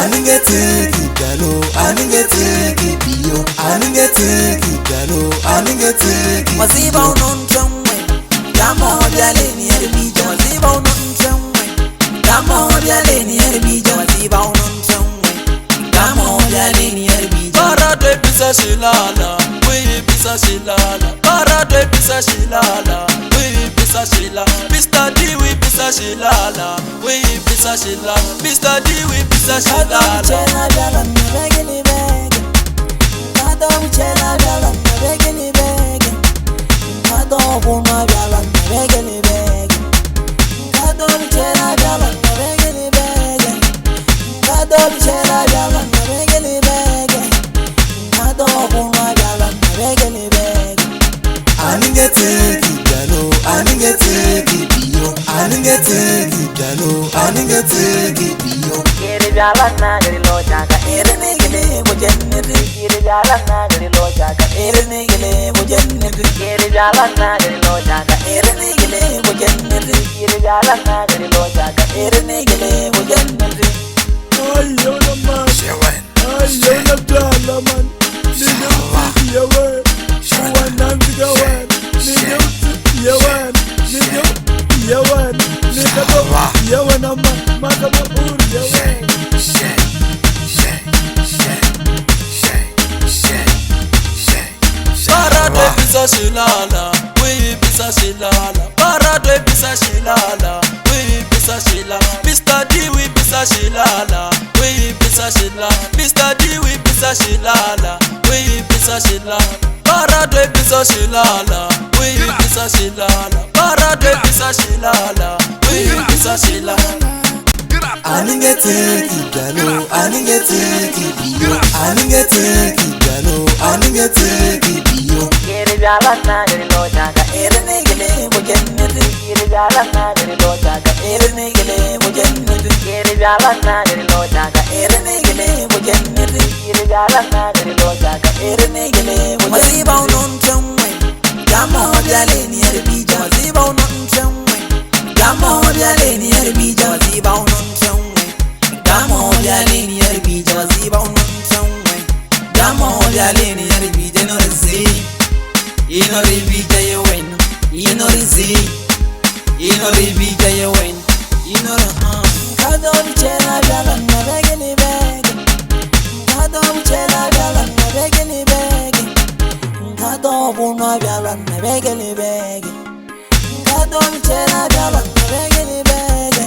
Aningete kidalo, aningete kidio, aningete kidalo, aningete kidio. Maziba unon chongwe, kamo jale ni erbijo. Maziba unon chongwe, kamo jale ni erbijo. Maziba unon chongwe, kamo jale ni erbijo. Para de pisa shilala, we pisa shilala. Para de pisa shilala, we pisa shilala. Mr. D we pisa shilala, we pisa shilala. Mr. D we pisa shilala. Chela jala na begini bege, kado chela jala na begini bege, kado buna jala na begini bege, kado chela jala na begini bege, kado chela jala na begini bege, kado buna jala na begini bege. Aningete kidalo, aningete kidio, aningete kidalo, aningete kidio. Kiri jala na gari lo jaga, ere ne gele bujenneti. Kiri jala na gari lo jaga, ere ne gele bujenneti. Kiri jala na gari lo jaga, ere ne gele bujenneti. Kiri jala na gari lo jaga, ere ne gele bujenneti. Ayo na man, ayo na dala man. Nigga uti yawan, uwan nigga wan. Nigga uti yawan, nigga yawan. Nigga do yawan amma, maka mo ur yawan. Para de pisa shilala, we pisa shilala. Para de pisa shilala, we pisa shilala. Mr. D we pisa shilala, we pisa shilala. Mr. D we pisa shilala, we pisa shilala. Para de pisa shilala, we pisa shilala. Para de pisa shilala, we pisa shilala. Aningete kidalo, aningete kidio, aningete kidalo, aningete kidio. Kiri jala na gari lo jaga, ere ne gele bujenneti. Kiri jala na gari lo jaga, ere ne gele bujenneti. Kiri jala na gari lo jaga, ere ne gele bujenneti. Kiri jala na gari lo jaga, ere ne gele bujenneti. Maziba unon chongwe, kamo jale ni erbijo. Maziba unon chongwe, kamo jale ni erbijo. Maziba unon chongwe, kamo jale ni erbijo. Maziba unon chongwe, kamo jale ni erbijo. No rezi, ino ribija ye wen. Ino rezi, ino ribija ye wen. Ino kado bichela jala na begini bege, kado bichela jala na begini bege, kado buna jala na begini bege, kado bichela jala na begini bege,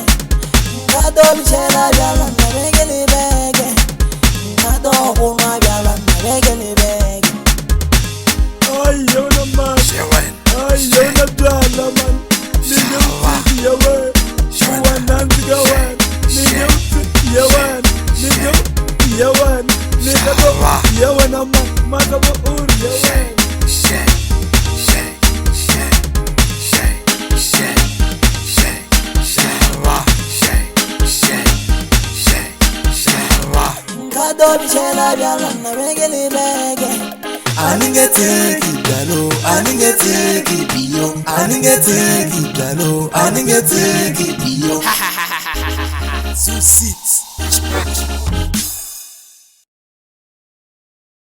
kado bichela jala na begini bege, kado buna jala na begini bege. Ayo na man, ayo na dala man. Nigga uti yawan, uwan nigga wan. Nigga uti yawan, nigga yawan. Nigga do yawan amma, maka mo ur yawan. Kado bichela jala na begini bege. Aningete kidalo, aningete kidio, aningete kidalo, aningete kidio. So sweet.